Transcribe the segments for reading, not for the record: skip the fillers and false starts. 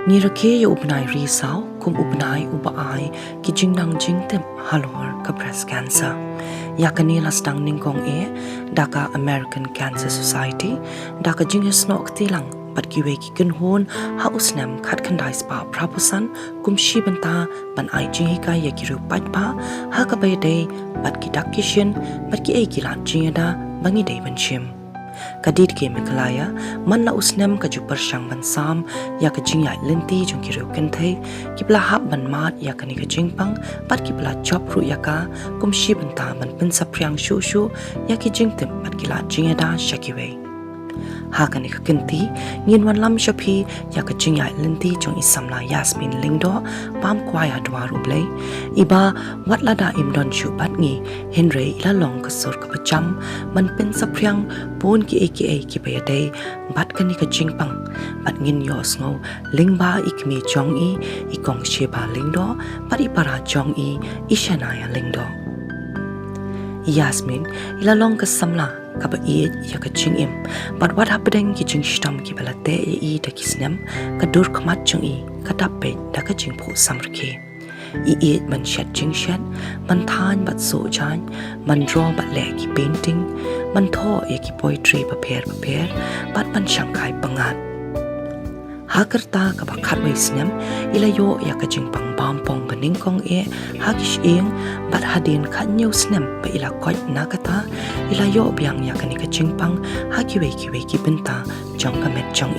Nirake ya upnai risau kum upnai ubaai ki Jingnang Jingtip Halor ka breast cancer. Ya kanila stang ningkong daka American Cancer Society daka jingas no ktilang pat kiwe ki kunhon ha usnem khat khandai spa prapusan kum shibanta ban ai jinga ya kiru patpa ha ka bayde pat ki dakishin pat ki kilan jingada bangi dei banchim. Kadid ke mekalaya man na usnem ka jupar syang bansam ya ka jingyai lenti jong kiru kenthai ki bla hab ban mat ya ka ni ka jingpang pat ki bla job ru ya ka kum shibanta man pynsapphriang shu ya ki jingtip pat ki la jingada shakiwe. Ha ka ni ka kenti ngin wan lam shapi ya ka jingyai lenti jong isamla Yasmin lingdo pam kwaya dwaru blai iba watlada imdon shu pat ngi Henry ila long ka sur ka pacham man pynsapphriang pon ki ki bayade bat ka ni ka jingpang bat ngin yos ngo lingba ikmi jong i kong sheba lingdo pat ipara jong i ishanaya lingdo. Yasmin ila long ka samla kaba ya ka jingim but what happening ki jingstam ki balate ya da kisnem ka dur kmat jung ka tape da ka jingpu samrke man shat jingshat man than bat so jan man draw bat le ki painting man tho ya ki poetry prepare bat man shangkai pangat hakarta ka ba khatwai snem ila yo ya ka jingpang bampong baning kong hakish ing bat hadin khanyo snem pa ila koi nakata ila yo biang ya ka ni ka jingpang hakiwe ki benta jong ka met jong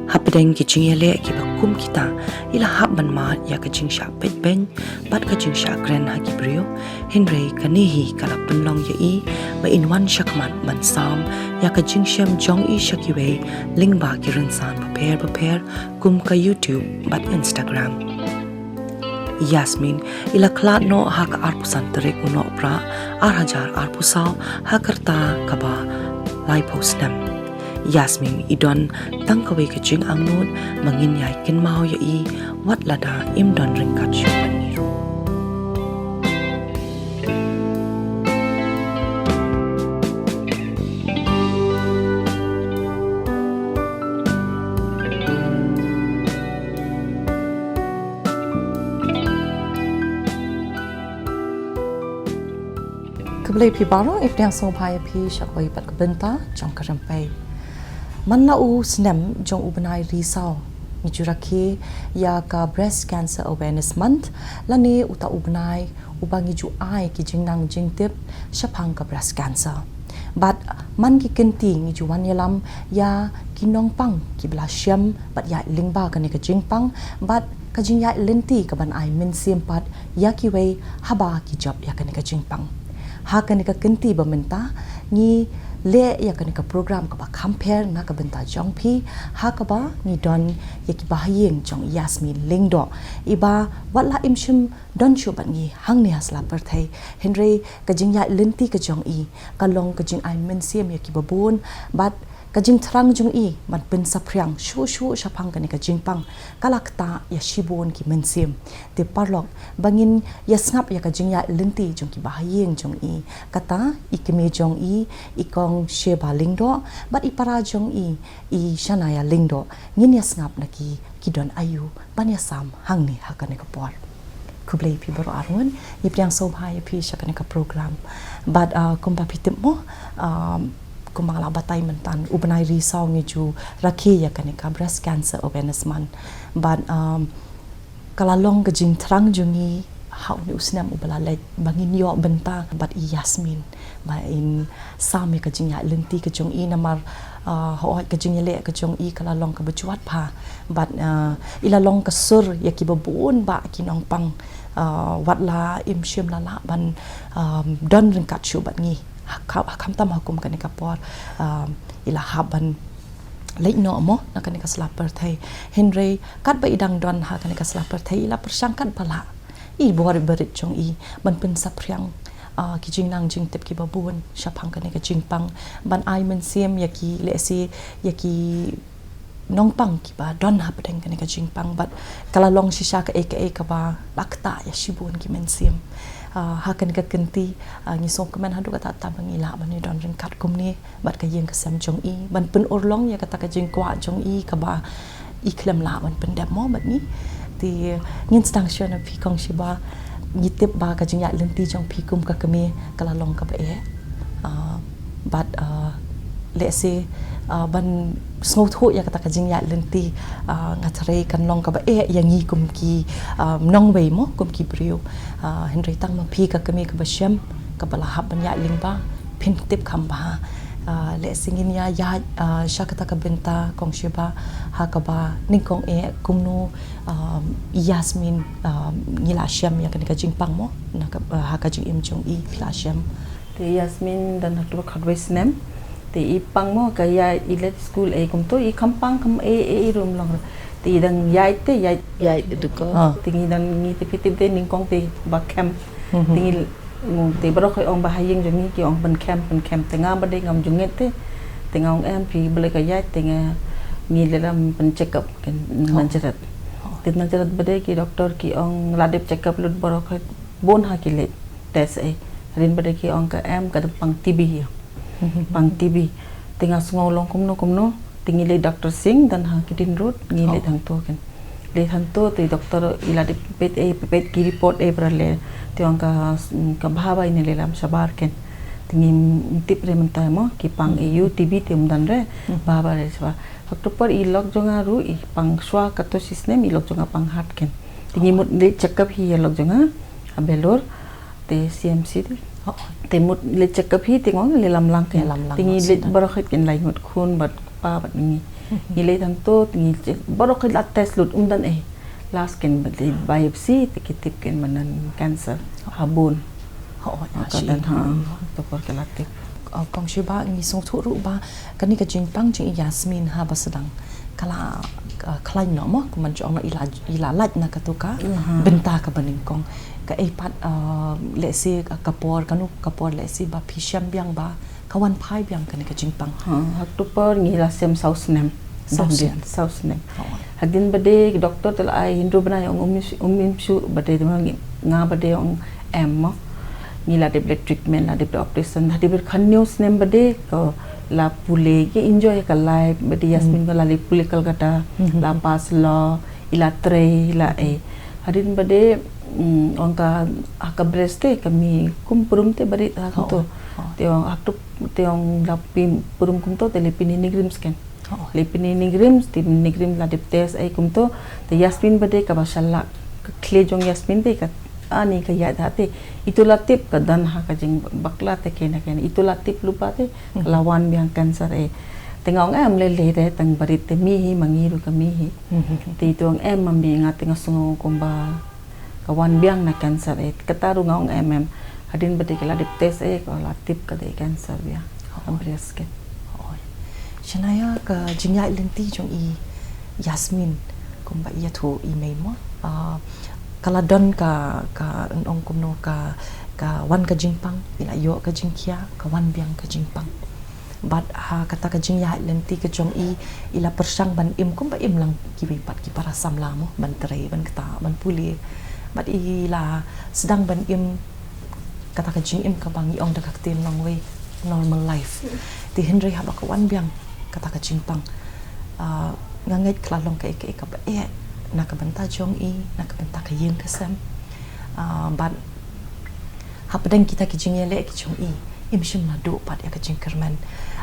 hapdeng ki jingele ki ba kum kita ila hab ban ma ya ka jingsha pet ben bat ka jingsha gran ha ki brio Henry kanihi kala punlong ya ba in one shakman man sam ya ka jingshem jong shakiwe lingba ki rinsan prepare kum ka YouTube bat Instagram. Yasmin ila klat no ha ka arpusan terek uno pra hajar arpusau ha karta kaba lai postnem. Yasmin idon tang Kawei ka jing angnut mangin yai kin mau ya wat lada imdon ringkat shu paniru. Keblai pi baro if yang so phai pi shakwai pat kabenta jong karampai man na u snem jong ubanai risau ni jurake ya ka breast cancer awareness month lani uta ubanai ubangi ju ai ki Jingnang Jingtip shapang ka breast cancer but man ki kenti ni ju wan yalam ya kinong pang ki bla syam but ya lingba ka ni ka jingpang but ka jingya lenti ka ban ai min simpat ya ki wei haba ki job ya ka ni ka jingpang ha ka ni ka kenti ba menta ni le ya ka ni ka program ka ba compare na ka benta jong phi ha ka ba ni don ya ki ba yeng jong Yasmin lingdo iba wala imshim don shu ban ni hang ni hasla per thai Henry ka jingya lenti ka jong ka long ka jing ai men siam ya ki ba bon but ka jing thrang jong man pynsapphriang shu shapang ka ni ka jingpang kalakta ya shibon ki men siam te parlok bangin ya snap ya ka jingya lenti jong ki ba yeng jong kata ikme jong ikong sheba lingdo but ipara jong shanaya lingdo ngin ya snap na ki don ayu banya sam hangni hakane ka por kublai pi baro arun ipiang so bhai pi shakane ka program but kumba pitim mo kumangala batay mentan ubanai risau ni ju rakhi ya kane ka breast cancer awareness man but kalalong ka jing thrang jungi how ni usnam ubala le bangin yo benta but Yasmin ba in sami ka jing ya lenti ka jong namar ho ka jing le ka jong kalalong ka bujuat pha but ilalong ka sur ya ki babon ba kinong pang watla imshim la ban don ring kat shu bat ngi hakam tam hakum kani kapor ila haban leit no mo na kani ka slaper thai Henry kat ba idang don ha kani ka slaper thai ila persangkat bala bor berit jong ban pynsapphriang ki Jingnang Jingtip ki babun shapang kani ka jingpang ban ai men siam yaki lesi yaki nongpang ki ba don ha pedeng kani ka jingpang but kalalong shisha ka ka ba lakta ya shibun ki men siam hakan ka kenti ngi som kemen hadu kata ta bangila mani don ringkat kumni bat ka yeng kesam jong ban pen urlong ya kata ka jing kwa jong ka ba iklam lawan pendam mo bat ni ti ngin stang shona pi kong shiba Jingtip ba ka jingya lenti jong pi kum ka kami kala long ka ba but let's say ban sngo tho ya kata ka jingya lenti ngathare kan long ka ba yang ngi kum ki nong wei mo kum ki brio henry tang ma pi ka kami ka ba sham ka bala hab ban ya ling ba pin tip kham ba le singin ya shakata ka benta kong shiba ha ka ba ning kong kumnu Yasmin ngila syam yang kena jingpang mo na ha ka jing im jong i la syam te Yasmin dan haklo khadwe snem te ipang mo ka ya ilet school kum to i kampang kam room long te dang yai te yai du ko tingi dan ngi te pitip te ning kong te ba camp tingi ngung te bro khoi ong ba haying jong ni ki ong ban camp te ngam ba de ngam jong te te ngong em pi bele ka yai te ngi le lam pen check up kan man cherat te man cherat ba de ki doctor ki ong la dep check up lut bro khoi bon ha ki le test rin ba de ki ong ka em ka pang TB pang TB te nga sngo long kumno tingi le doctor sing dan ha ki din road ngi le thang to kan le thang to te doctor ila de pet ki report bra le te ong ka bhaba ine le lam sabar ken tingi tip re man ta mo ki pang eu TB te dan re baba re swa doctor par i log jonga ru i pang swa ka to system i log jonga pang hat ken tingi mut le check up hi log jonga Halor te CMC te mut le check up hi te ngong le lam lang ken tingi le barakhit ken lai ngot khun bat pa bat ni le thang to tingi barakhit la test lut dan last ken biopsy te kitip ken manan cancer habun ka dan ha to por kalatik kong shiba ngi song thu ru ba kani ka jingpang jing Yasmin ha basadang kala klai no mo kuman jong ila laj na ka to ka benta ka baning kong ka pat let's say kapor kanu kapor let's say ba phisham biang ba kawan phai biang kani ka jingpang hak to por ngi la sem south nem south nem hadin bade doctor tel ai hindu bana ong umim su bade nga bade ong em mo ni la de treatment la de operation hadi ber khannews nem bade ko la pule ke enjoy ka life bade Yasmin ko la le pule kalkata la pas lo ila tre la hadin bade ongka aka breste kami kumpurum te bari to teong aktu teong lapim purum kumto te lepini nigrims ken lepini nigrims tim nigrim la deptes ai kumto te Yasmin bade ka basalla kle jong Yasmin te ka ani ka ya date itulah tip ka dan ha ka jing bakla te kena itulah tip lupa te lawan biang cancer tengong em le re tang bari te mi mangiru ka mi te tuang em mambi ngate ngasungo kumba kawan biang na cancer kataru ngong hadin bade kala dip test ko la tip ka de cancer bia breast ken shanaya ka jingya lenti jong i Yasmin kumba ia thu email mo kala don ka ong kumno ka wan ka jingpang ila yo ka jingkia ka wan biang ka jingpang but kata ka jingya lenti ka jong i ila persang ban im kumba im lang kiwi pat ki para samla mo ban tre ban kata ban puli but ila sedang ban im kata ka jing im ka bang i ong da kaktin long way normal life ti henry ha ka wan biang kata ka jingpang nganget klalong ka ka ba nakabanta jong i nakabanta ka yin kasam but hapadang kita ki jing yele ki jong i imshim na do pat ya ka jing kerman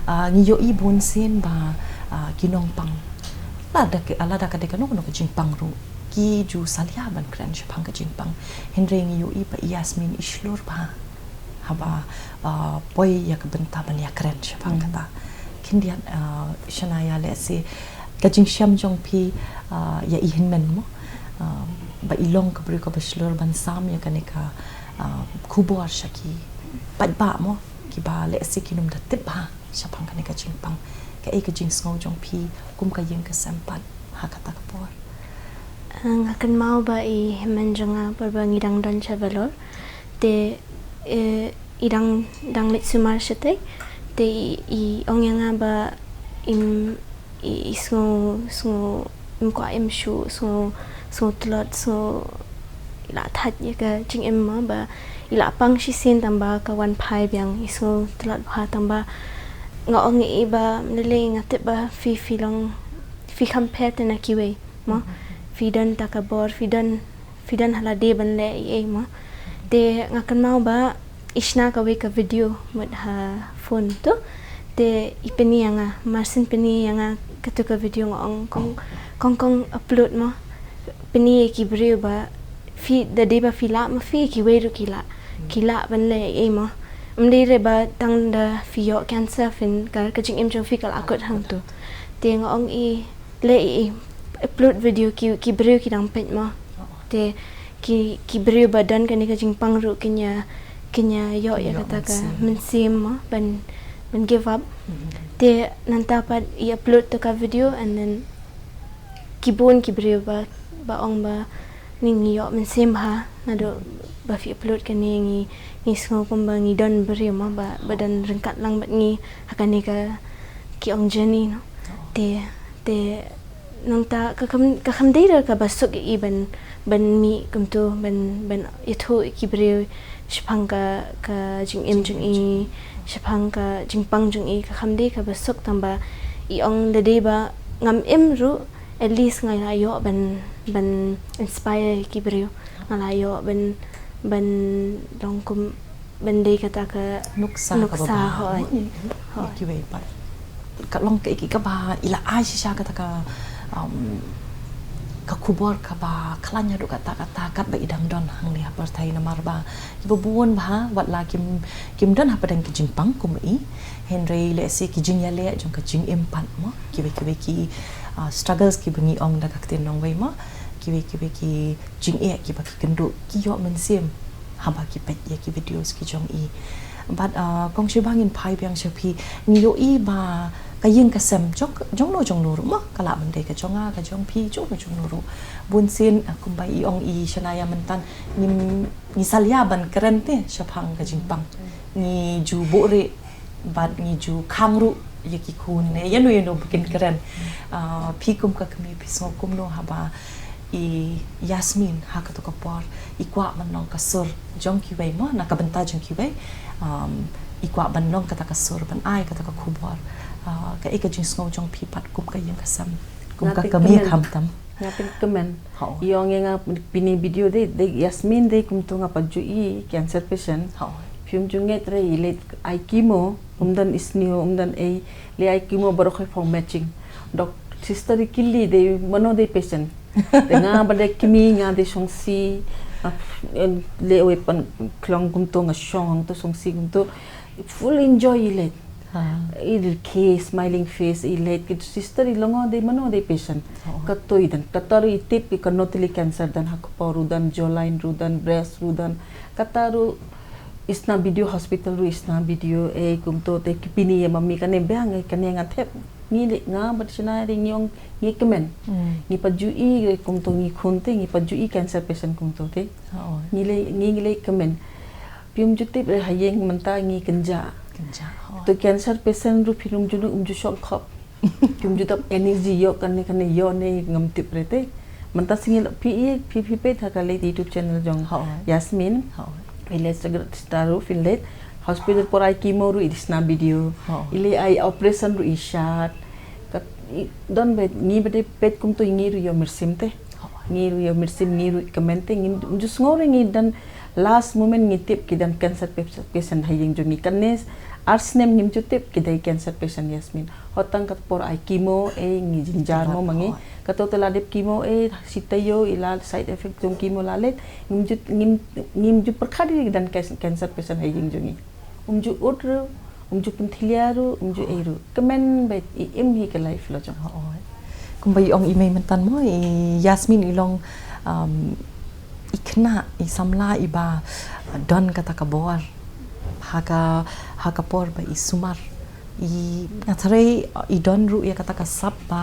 ngi yo i bun sen ba kinong pang alada ka de ka no ka jing pang ru ki ju salia ban kran shapang ka jing pang henry ngi yo i pa Yasmin ishlur ba haba boy ya ka banta ban ya kran shapang kata kindian shanaya le se kajing syam jong pi ya ihin men mo ba ilong ka bri ko bashlor ban sam ya kanika kubor shaki ba mo ki ba le se kinum da tip ha syapang kanika jingpang ka ka jing sngo jong pi kum ka yeng ka sampan ha kata ka por ngakan mau ba i men jonga parba ngidang don chavalor te idang dang let sumar shate te I ongyanga ba im isngo imko im shu so tlot so ila that ya ka jing em ma ba ila pang shi sin tamba ka wan phai byang isngo tlot ha tamba nga ong I ba nele nga te ba fi fi compare tena Kawei mo fi dan takabor fi dan hala de ban le mo te ngakan mau ba isna Kawei ka video mut ha phone tu te ipeni anga marsin peni anga katuka video ngong kong upload mo peni ki breu ba fi da de ba fila ma fi Kawei ru kila ban le mo mdire ba tang da fi yo cancer fin ka jing jong fi kal akut hang tu te ngong le upload video ki breu ki dang pet mo te ki breu badan kan ka jing pang ru kenya yo ya kata ka mensim mo ban give up te nanta pat I upload to ka video and then ki breu ba ong ba ning yo mensim ha nado ba fi upload kan ngi sngo kumba ngi don breu mo ba badan rengkat lang bat ngi akan ni ka ki ong journey no te nang ta ka kham dei ka basuk I ban mi kum tu ban ithu ki breu shphang ka jing I shphang ka jing pang jung I ka kham dei ka basuk tamba I ong le dei ba ngam ru at least ngai la yo ban inspire ki breu ngala yo ban dong kum ban dei kata ka nuksa hoi Kawei pat ka long ka ka ba ila ai sha kata ka ka kubor ka ba klanya do kata kat ba idang don hang ni hapar thai namar ba ki buon ba wat la kim don hapa dang ki jingpang kum I Henry le si ki jing ya le jong ka jing impan mo ki struggles ki bengi ong da ka tin nong wei mo ki jing ki ba ki kendu ki yo men sim haba ki pet ya ki videos ki jong I but kong shi bangin phai byang shapi ni yo I ba ka yin ka sem jong no ru mo kala ban de ka jonga ka jong pi jong no ru bun sin kum bai I ong I shanaya mentan ni salya ban keren te shaphang ka jingpang ni ju bo re bat ni ju khang ru ye ki khun ne yano bikin keren pi kum ka kami pi so kum no haba I Yasmin ha ka to ka por I kwa man nong ka sur jong ki wei mo na ka benta jong ki wei I kwa ban nong ka ta ka sur ban ai ka ta ka khubor ka ka jing sngo jong pi pat kum ka yang ka sam kum ka kami kham tam ngapin kemen yong nga pini video de Yasmin de kum to nga paju I cancer patient Pium junget re ile ai chemo umdan isnio umdan le ai chemo baro khai for matching dok sister killi de mano de patient de nga ba de kimi nga de songsi le weapon klong kum to nga shong to songsi kum to full enjoy ile il ke smiling face ile kit sister ilongo de mano de patient katto idan katari tip ka notili cancer dan hakporu dan jawline rudan breast rudan kataru isna video hospital ru isna video kum to te kipini mami kane bang kane nga thep ni le nga bat china ri nyong ni kemen ni paju I kum to ni khunte ni paju I cancer patient kum to te ni le kemen pium jutip re hayeng manta ni kenja to cancer patient ru phirum junu ju shok khop pium jutap energy yo kane yo ne ngam tip re te manta singil pi pe tha ka le YouTube channel jong Yasmin ile staru finlet hospital por ai chemo ru isna video ile ai operation ru ishat kat don bet ni bede pet kum to ngi ru yo mersim te ngi ru yo mersim ngi ru commenting ngi just ngore ngi dan last moment ngi tip ki dan cancer patient hayeng jongi kanes arsnem nim jutip ki dai cancer patient Yasmin hotang kat por ai chemo ngi jinjar mo mangi kato tela dep chemo sitayo ila side effect jong chemo lalet ngim ju perkhadi dan cancer patient hayeng jongi umju utru umju pinthiliaru umju eru kemen bet im hi ke life lo jong kum bai ong email mentan mo Yasmin ilong ikna I samla iba don kata ka bor haka por ba I sumar I ngathare I don ru ya kata ka sap ba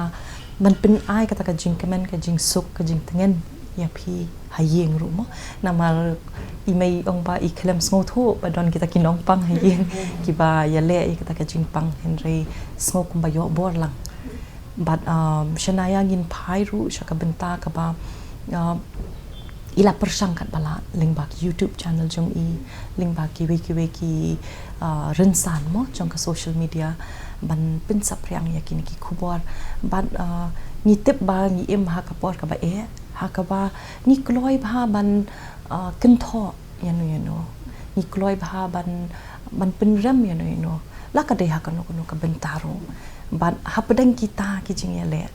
man pin ai kata ka jing kemen ka jing suk ka jing tengen ya phi hayeng ru mo namal imei ong ba I klem sngo tho ba don kita kinong pang hayeng ki ba ya le kata ka jing pang henry sngo kum ba yo bor lang but shanaya ngin phai ru shaka benta ka ba ila persang kat bala lingbak YouTube channel jong I lingbak ki wiki rensan mo jong ka social media ban pynsapphriang yakin ki khubor ban Jingtip ba im ha kapor ka ba ha ka ba ni kloi ba ban kan tho yano ni kloi ba ban penram yano la ka dei ha ka no ka bentaro ban ha pedang kita ki jingele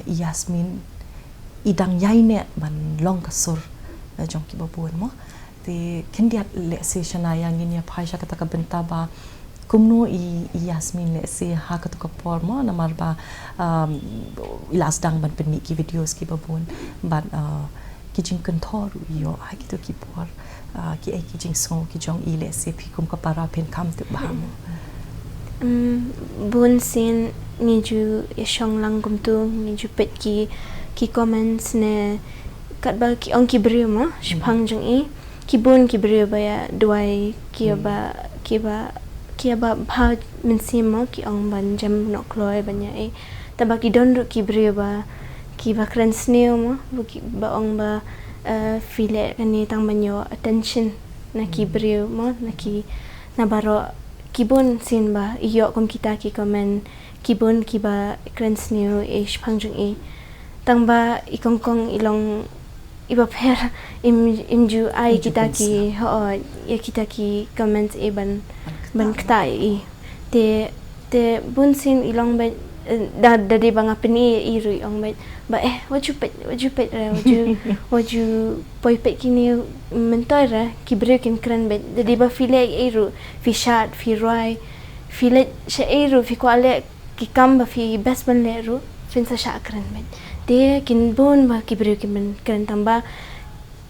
Yasmin idang yai ne ban long ka sur jong ki babun mo te kendiat le se shana yang ini apa sha kata ka benta ba kumno Yasmin le se ha ka to ka por mo na mar ba ilas dang ban pen ki videos ki babun ban ki jing kan thor yo ha ki to ki por ki ai ki jing song ki jong i le se phi kum ka para pen kam tu ba mo bun sin ni ju yashong lang kum tu ni ju pet ki comments ne kat ba ki ong ki bri mo shpang jong i ki bun ki bri ba ya duai ki ba bha min sim mo ki ong ban jam no kloi ban ya ta ba ki don ru ki bri ba ki ba kran sneo mo ba ong ba feel ni tang ban yo attention na ki bri mo na baro kibun sin ba iyo kom kita ki comment kibun ki ba krens new shpang jung tang ba ikongkong ilong iba per imju ai kita ki ya kita ki comment ban kta te bun sin ilong ba da de banga peni ru ong ba what you pet what you poi pet kini mentor ra ki breaking kran be de ba file ru fi shat fi roi file she ru fi kwale ki kam ba fi best ban le ru fin sa sha kran be de kin bon ba ki breaking ben kran tamba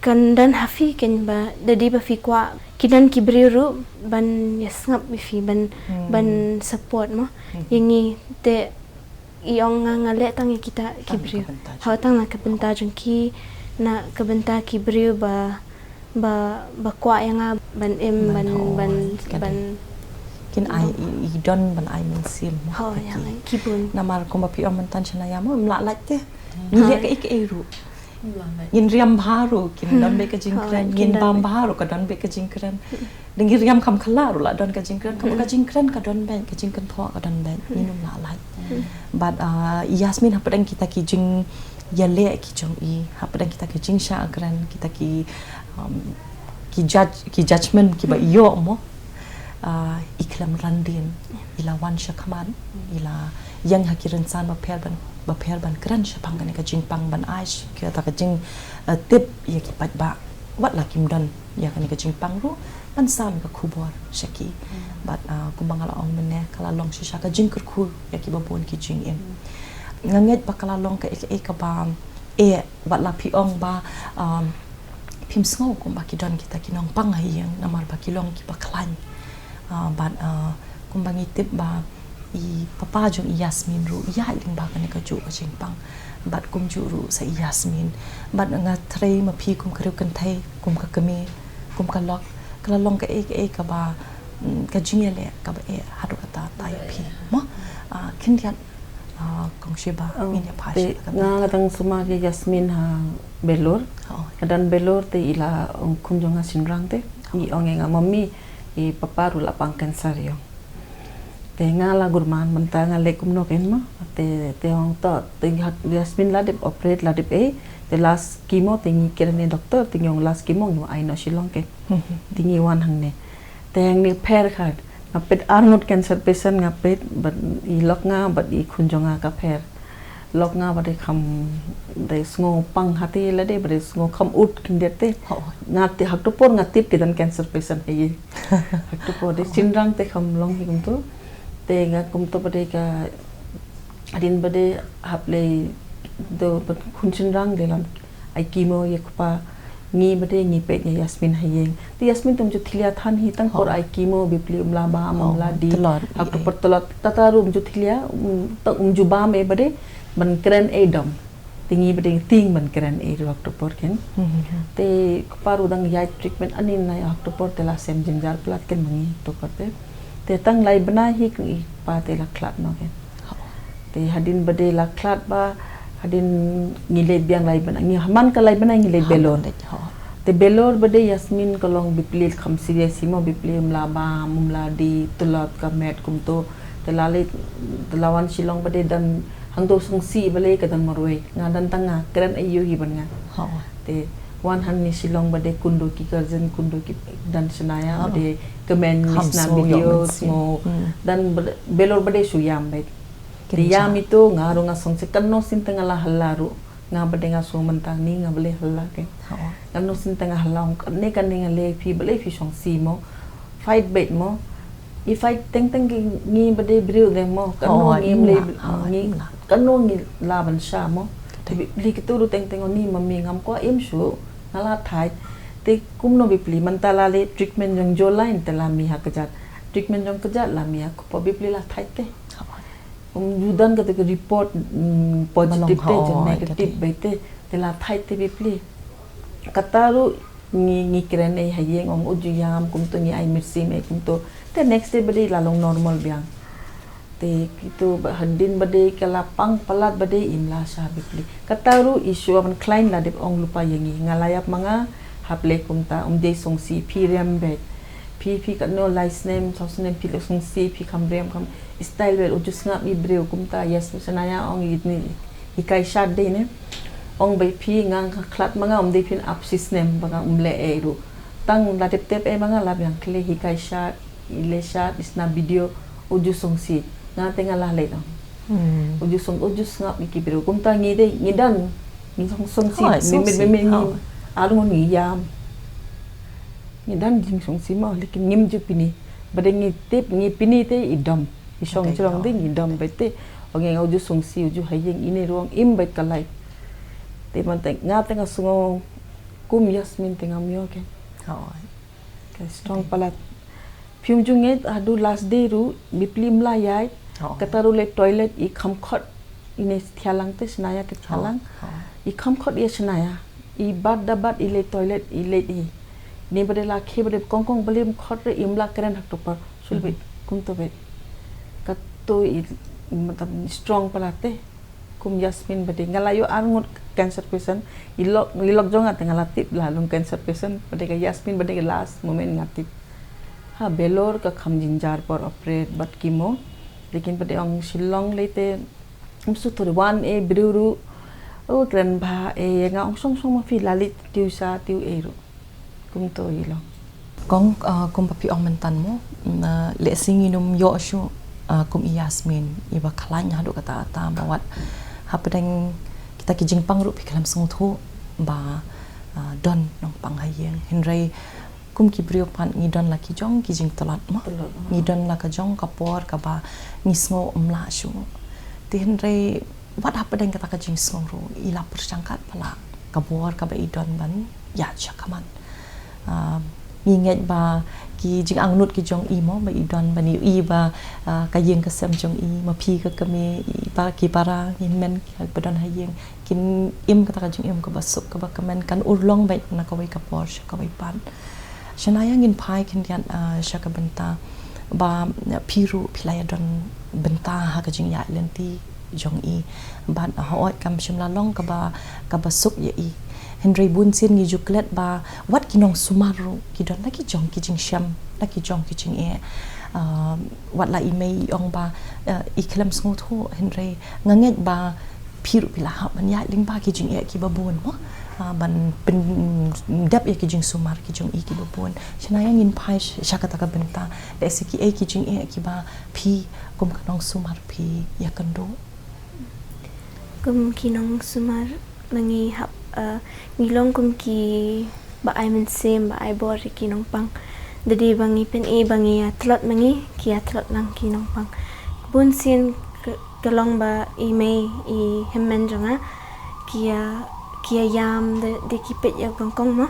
kan dan hafi ken ba de ba fi kwa kidan ki ru ban yasngap fi ban support mo yangi te iong ngale tang kita kibrio ha tang na kabenta jung ki na kabenta kibrio ba kwa yang ban kin ai I don ban ai min sim ha yang kibun namar ko ba pi om tan chana ya mo mla lak te ni le ka ik eru yin riam baru kin don be ka jingkran yin bam baru ka don be ka jingkran dengi riam kam khalar la don ka jingkran ka jingkran ka don be ka jingkan tho ka don be ni num la lak but Yasmin hapadang kita ki jing yale ki jong I hapadang kita ki jing sha akran kita ki judgment ki ba yo mo iklam randin ila wan sha kaman ila yang hakiran san ba per ban kran sha pang ka jing pang ban aish ki ta ka jing tip ya ki pat ba wat la kim don ya ka jing pang ru pan sam ka khubor shaki but kumbangala ong mene kala long shisha ka jing kur ya ki babon ki jing em nganget ba kala long ka ka ba wat la pi ong ba pim sngo kumba ki don kita ki nong pang hiang namar ba ki long ki ba klan but kumbangi tip ba I papa jong Yasmin ru ya ling ba ka ju ka jing pang but kum ju ru sa Yasmin but nga trei ma phi kum kru kan thai kum ka kami kum ka lok kala long ka ka ba ka jingele ka ba hadu kata tai phi mo kindian kong shiba min ya phai nga tang suma je Yasmin ha belor kadan belor te ila kum jonga sinrang te I ongenga mami I papa ru la pang cancer yo te nga la gurman menta nga le kum no ken mo te ong to te Yasmin la de operate la de the last chemo tingi kirane doctor tingyong last chemo no ai no shilong ke tingi wan hang ne teng ni per khat ngapet arnot cancer patient ngapet but I lok nga but I khunjonga ka per lok nga bade kham de sngo pang hati la de bade sngo kham ut kindete ngate hak to por ngatip kidan cancer patient ai hak to por de sinrang te kham long hi kum to te nga kum to bade ka adin bade haple do but kunchin rang de lam ai kimo ye kpa ngi bade ngi pe nya Yasmin hayeng ti Yasmin tum ju thilia than hi tang por ai kimo bipli umla ba mamla di ak to portolot tata rum ju thilia ta ju ba me bade ban kren e dom tingi bade ting ban kren e ru ak to por ken te kpa ru dang yai treatment anin na ak to por te la sem jinjar plat ken mangi to kote te tang lai bana hi ki pa te la klat no ken te hadin bade la klat ba hadin ngile biang lai bana ngi haman ka lai bana ngile belor te belor bade Yasmin kolong bipli kham serious mo bipli mla ba mumla di tulot ka met kum to telali telawan silong bade dan hangdo songsi bale kadan marway nga dan tanga kran ayu hiban nga te wan han ni silong bade kundo ki garden kundo ki dan senaya bade kemen nisna video mo dan belor bade suyam bet yam itu ngaru nga songse kanno sin tanga la halaru nga bade nga so mentang ni nga bale hala ke kanno sin tanga halang ne kan nga le phi bale phi songsi mo fight bet mo if I teng ngi bade bril dem mo kanno ngi le ngi kanno ngi laban sha mo te li kituru teng ni mami ngam ko im shu ngala thai te kumno bipli mantala le treatment jong jolain tela mi ha kejat treatment jong kejat la mi ko po bipli la thai te judan ka te report positive te negative bete tela thai te bipli kataru ngi kren ai hayeng ong ujuyam kum to ni ai mirsi me kum to te next day bade lalong normal biang te kitu handin bade kala pang palat bade imla sha bipli kataru isu aman klein la dep ong lupa yengi ngalayap mga haple kum ta de songsi pynsapphriang bet pi ka no license name sos name pi songsi pi kamrem kam style wel ujus ngap mi breu kum ta yes sanaya ong ni ikai shat de ne ong bai pi ngang klat mga de pin upsis name banga le eru tang la tep e mga lab yang kle hikai shat ile shat isna video ujus songsi nga tenga la le dong ujus ngap mi ki breu kum ta ngi de ngidan ni songsi mi alung ni yam ni dan jing songsi ma lekin ngim ju pini bade ngi tip ngi pini te idam isong chong ding idam bete ong ngau ju songsi ju hayeng ini ruang im bet kalai te man te nga tenga sungo kum yasmin tenga myo ke ka strong palat phim ju nge adu last day ru biplim la yai kataru le toilet I khamkhot ine thialang te snaya ke thialang I khamkhot ye snaya I bad da bad ile toilet ile I ni bade la khe bade kong balim khot re imla kren hak to par sulbe kum to bet kat to I matlab strong palate kum yasmin bade ngalayo angut cancer patient ilok jonga tengala tip la lung cancer patient bade ka yasmin bade ka last moment ngatip ha belor ka kham jinjar por operate bat kimo lekin bade ong silong lete umsu to one e bruru o kren ba e nga ong song ma fi lalit tiu sa tiu eru kum to ilo kong kum papi ong mentan mo na le singinum yo shu kum yasmin iba khalanya hadu kata ta bawat hapadeng kita ki jingpang ru pi kalam sung thu ba don nong pang hayeng henrei kum ki brio pan ngi don la ki jong ki jing tolat mo ngi don la ka jong ka por ka ba ngi sngo umla shu ti henrei wat hapadeng kata ka jing sngo ru ila percangkat pala ka bor ka ba idon ban ya chakaman nginget ba ki jing angnut ki jong I mo ba idon ba ni I ba ka yeng ka sem jong I ma phi ka kame ba ki para in men ka badon hayeng kin im ka ta jong im ka basuk ka ba kamen kan urlong ba na Kawei ka por ka bai pan shanaya ngin pai kin yan shaka benta ba piru pilaya don benta ha ka jing ya lenti jong I ba hoot kam shimla long ka ba suk ye I Henry bunsin ni juklet ba wat kinong sumaru kidon lagi jong ki jing sham lagi jong ki jing e wat la imei ong ba iklam sngo tho Henry nganget ba phiru pila ha man ya ling ba ki jing e ki babun mo ban pen dap ye ki jing sumar ki jong I ki babun chnaya ngin phai shakata ka benta de se ki e ki jing e ki ba phi kum kanong sumar phi ya kando kum kinong sumar nangi hap ngilong kum ki ba ai men sem ba ai bor ki nong pang dadi bangi pen e bangi atlot mangi ki atlot nang ki nong pang bun sin kalong ba I mei I hemmen jonga kia yam de ki pet ya kong ma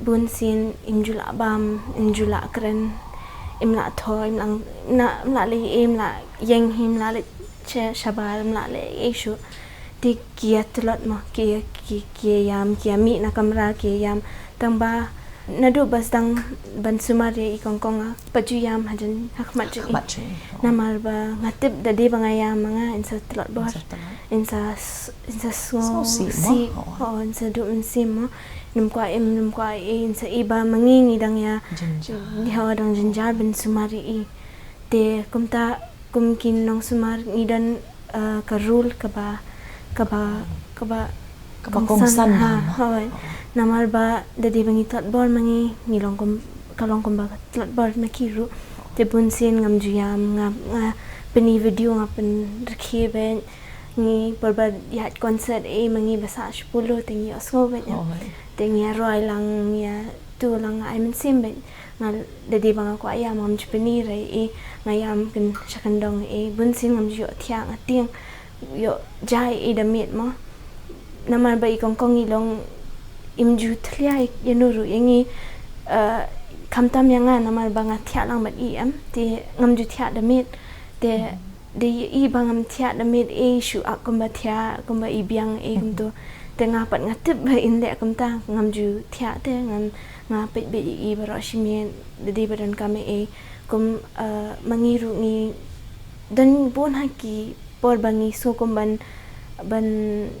bun sin injula bam injula kren imla tho imla le imla yeng himla le che shabal imla le eshu di kia telot mo kia yam kia mi na kamera kia yam tang ba nadu bas tang ban sumari I kongkonga paju yam hajan hakmat jing namar ba ngatip dadi bangayam mga insa telot bor insa so si o insa du sim mo num kwa insa iba mangingi dang ya di hawa dang jinjar ban sumari I te kumta kin nong sumar ngidan ka rule ka ba kongsan hoi namar ba dadi bangi tat bor mangi ngilong kum kalong kum ba tat bor makiru te bunsin ngam juyam nga peni video nga pen rakhi ben ni porba yat concert mangi basa 10 tengi osgo ben tengi roi lang ya tu lang ai men sim ben nga dadi bang ko ayam am chpeni rai ngayam ken sakandong bunsin ngam jo thiang ating yo jai damit mo namar ba ikong ilong imju thlia yanuru yangi kamtam yanga namar ba nga thia lang mat am te ngamju thia damit te de bangam thia damit shu akumba thia kumba biang kumto te nga pat nga tip ba in le kumta ngamju thia te ngam nga pet be baro shimien de badan kame kum mangiru ni dan bon haki por bangi so kum ban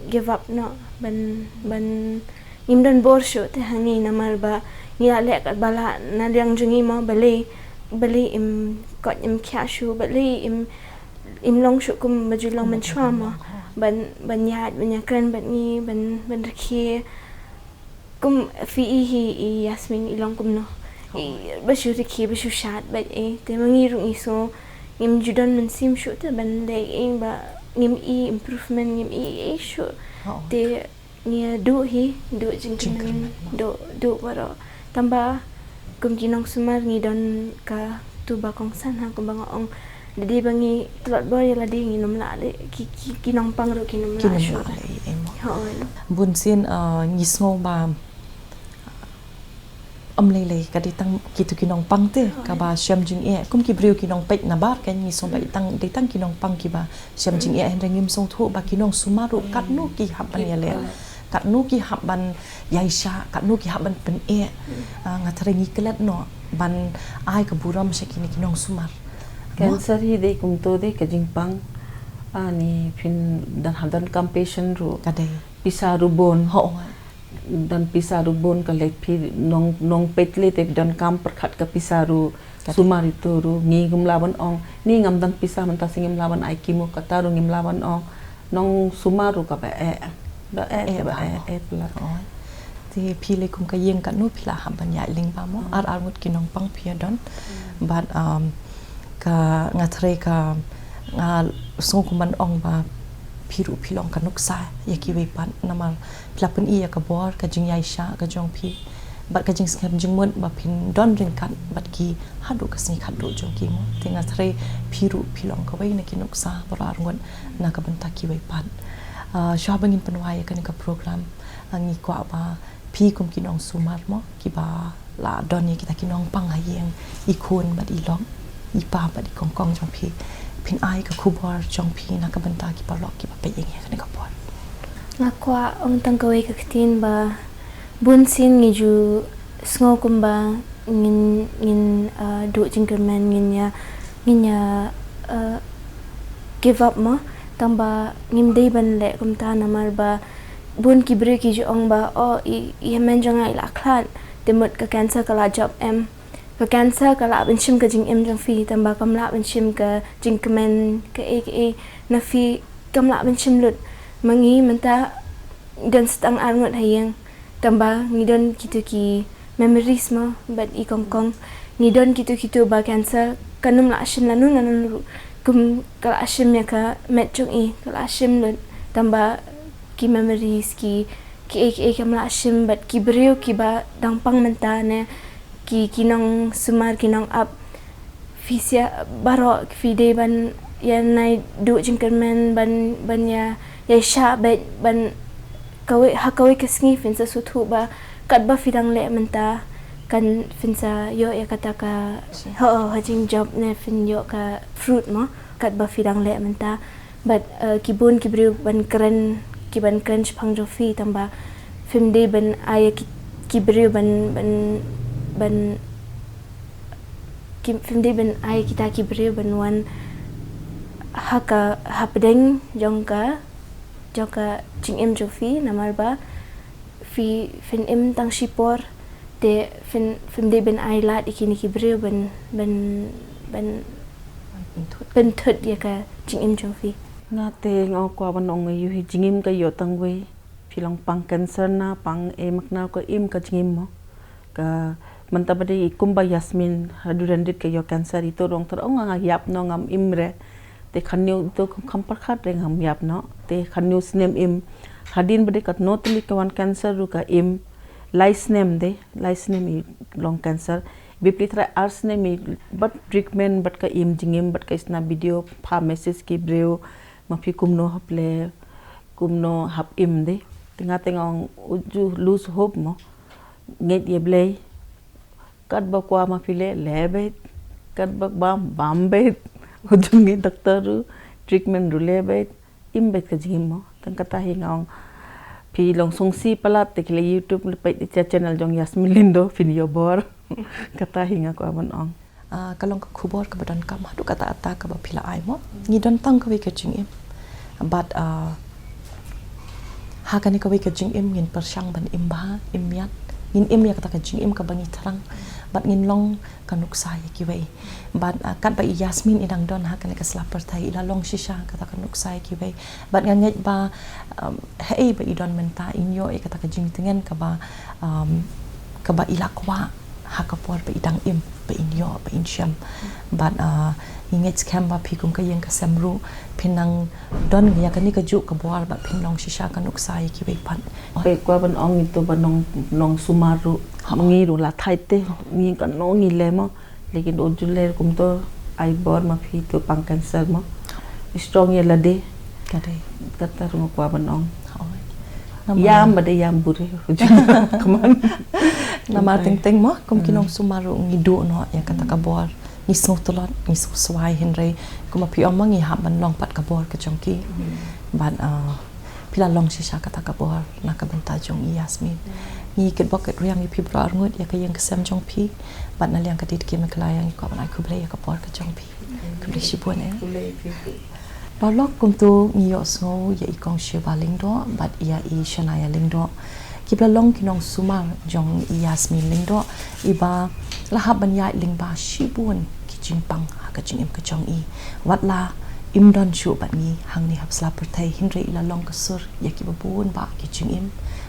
give up no ban imdan bor sho te hangi namar ba ngia lek at bala na liang jungi mo bali im kot im kya shu bali im long shu kum baju long man chwa mo ban yat ban yakran ban ni ban rakhi kum fi hi yasmin ilong kum no bashu rakhi bashu shat ba te mangi ru so im judan man sim shu te ban le ba ngim improvement ngim shu te ngia du jingtip do waro tamba kum kinong sumar ngi don ka tu ba kong san ha kum bang ong de bangi tlot boy la di ngi nom la le kinong pang ro kinom la shu bunsin ngisngo ba lele ka ditang kitu kinong pang te ka ba syam jing kum ki breu kinong pet na bar kan ni som ba ditang kinong pang ki ba syam jing hen rengim song thu ba kinong sumaru kat nu ki hapan ya le kat nu ki haban yaisha kat nu ki haban pen nga tarengi kelat no ban ai ka buram sekini kinong sumar cancer hi de kum to de ka jingpang ani phin dan hadan compassion ru kadai pisa rubon ho dan pisa rubon ka let phi nong petle te dan kam perkhat ka pisa ru sumar itu ru ngi gum laban ong ni ngam dan pisa man ta singim laban ai kimu ka taru ngim laban ong nong sumaru ka ba pula ti pile kum ka yeng ka nu pila haban ya ling ba mo ar mut kinong pang pia don but ka ngatre ka nga song kuman ong ba piru pilong ka nuksa ya ki we pan namar plapen iya ka bor ka jing yaisha ka jong pi bat ka jing skam jing mon ba pin don ring kan bat ki hadu ka sing khadu jong ki mo tinga thre piru pilong ka we na ki nuksa borar ngon na ka banta ki we pan shabangin panwaya ka ni ka program angi kwa ba pi kum kinong sumar mo ki ba la don ni kita kinong pang hayeng ikun bat ilong ipa bat ikong kong jong pi pin ai ka kubor jong pi na ka banta ki parlok ki ba pe yeng ka ni ka por ngakwa ong tang Kawei ka tin ba bunsin ngi ju sngo kumba ngin do jingkerman ngin ya give up mo tamba ngim dei ban le kum ta namar ba bun ki bre ki ju ong ba i men jong ai la khlan temut ka cancer ka la job ka cancer ka la ben chim ka jing jong fi tamba kam la ben chim ka jing kemen ka na fi kam la ben chim lut mangi menta dan setang arngot hayang tamba ngidon kitu ki memories mo but I kong ngidon kitu ba cancer kanum la shim la nun kum kala shim ya ka met chung kala shim lut tamba ki memories ki kam la shim but ki breu ki ba dang pang menta ne ki kinong sumar kinong up fisia baro fide ban ya nai du jingkermen ban ya sha ban Kawei kesngi finsa suthu ba kat ba fidang le menta kan finsa yo ya kata ka hajing job ne fin yo ka fruit mo kat ba fidang le menta but kibun kibriu ban kren pang jo fi tamba film de ban ay kibriu film de ban ay kita kibriu ban wan hapdeng jongka jing jofi namar ba fi fin tang shipor de fin de ben ai lat ikini kibriu ban bentut ya ka jingim jongfi nga te ngau kwa ban ong yu hi jingim ka yo tang wei philang pang cancer na pang e makna ko im ka jingim mo ka manta bade ikum ba yasmin hadu rendit ka yo cancer itu rong ter ong nga yap no ngam imre te khanyu to khampar khat reng ham yap no te khanyu snem im hadin bade kat no tili ka wan cancer ru ka im laisnem i long cancer biplitra arsne mi but treatment but ka im jingim but ka isna video pharmacist ki breu mafi kumno haple kumno hap im de tinga tengong uju lose hope mo nget ye blei kat ba kwa mafi lebe kat ba bambe ujungi doktor treatment ru lebe im bet ka jingim mo tang kata hingong pi long songsi pala tekle youtube le pai channel jong Yasmin Lindo video bor kata hinga ko aban ong kalong ka khubor ka badan kam hadu kata ata ka ba phila ai mo ni don tang ka we ka jing im but ha ka ni ka we ka jing im ngin persyang ban im ba im miat ngin im ya kata ka jing im ka bangi tharang but ngin long ka nuksa ya ki we but kat ba Yasmin idang don ha ka ni ka slapper thai ila long shisha kata ka nuksa ya ki we but nganget ba hei ba idon menta inyo e kata ka jing tengen ka ba ila kwa hakapor pa idang im pa inyo pa insyam but inget scam ba phikum ka yeng ka samru pinang don ya kani ka ju ka bwal ba pinlong shisha ka nuksai ki be pan pe kwa ban ong itu ban nong sumaru ngi ru la thaite ngi ka no ngi le mo lekin ojule kum to ai bor ma phi to pang cancer mo strong ye la de kata ru kwa ban ong yam bade yam bure kaman nama ting mo kum kinong sumaru ngidu no ya kata ka bor ni snotolot ni swai henry kuma pi omang ni haban long pat ka bor ka chongki ban pila long shisha kata ka bor na ka benta jong Yasmin ni ket bok ket riang ni pi bro ngut ya ka yang kesem jong pi ban na liang ka dit ki me klayang ko ban ai ku ble ya ka bor ka jong pi ku ble shi bon balok kum tu ni yo so ya ikong shi ba ling do bat ya i shanaya ling do kibla long kinong sumar jong Yasmin ling do iba lahab ban ya ling ba shi bon ki jing pang ha ka jing im ka jong i wat la im don shu bat ni hang ni hab slapper thai hinre ila long ka sur ya ki ba bon ba ki jing im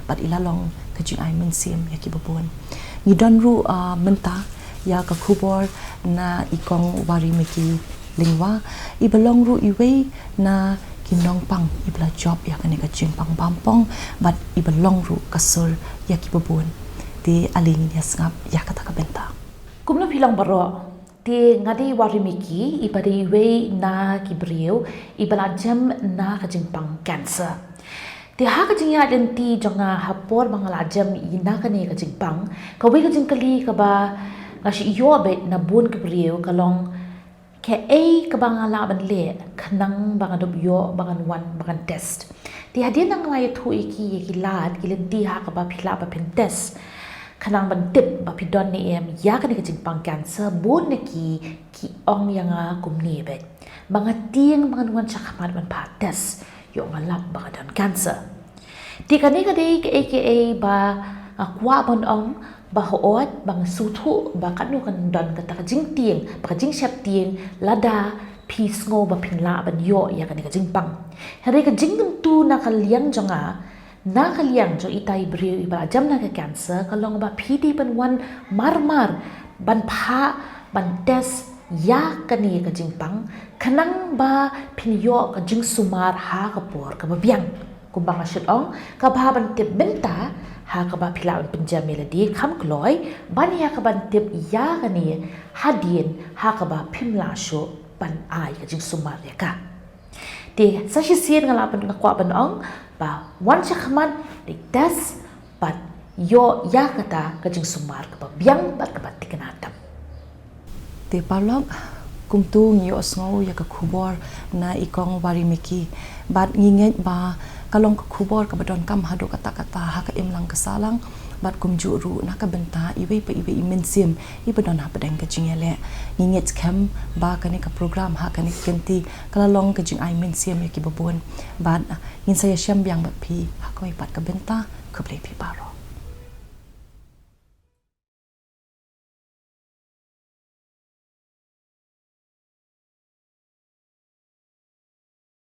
bat ila long ka jing ai men sim ya ki ba bon ni don ru menta ya ka khubor na ikong wari me ki lingwa ibalong ru iwe na kinong pang ibla job ya kani ka jing pang bampong but ibalong ru kasur ya ki babun ti aling ya ngap ya kata ka benta kumlo philang baro ti ngadi warimiki ibadi iwe na kibriu ibala jam na ka jing pang cancer ti ha ka jing ya den ti jonga hapor mangala jam ina kani ka jing pang ka we ka jing kali ka ba ngashi yo be na bun kibriu kalong ke kabanga laban le kanang banga dub yo bangan wan bangan test ti hadin nang lai thu iki lad kilin ti ha ka ba phila ba pin test kanang ban tip ba pidon ni em ya ka ni ka jing pang cancer bon ne ki ong yanga kumni be banga tiang bangan wan chakhamat ban pa test yo ngalap banga don cancer ti ka ni ka dei aka ba kwa bon ong ba hoot bang suthu ba kanu kan don kata jing tieng ba jing shap tieng lada peace ngo ba pinla ban yo ya kan ka jing pang hare ka jing dum tu na kaliang jonga na kaliang jo itai brio iba jam na ka cancer kalong ba phidi ban wan mar ban pha ban test ya kani ka jing pang kanang ba pin yo ka jing sumar ha ka por ka ba biang kumbang asyut ong ka ba ban tip benta ha ka ba phila pinjam melody kham kloi ban ya ka ban tip ya kani hadin ha ka ba phimla sho ban ai ka jing sumar ya ka ti sa shi sien ngala ban ka kwa ban ong ba wan cha khaman dik das bat yo ya kata ka jing sumar ka ba biang bat ka ba tikanatam te palok kum tu ngi osngo ya ka khubor na ikong wari miki bat nginget ba kalong ka khubor ka badon kam hado kata ha ka imlang ka salang bat kum juru na ka benta iwe pa iwe imensim i badon ha padang ka jingele nginget kam ba ka ni ka program ha ka ni kenti kalalong ka jing ai mensim ya ki babon bat ngin saya syam biang bat pi ha ko pat ka benta ka play pi baro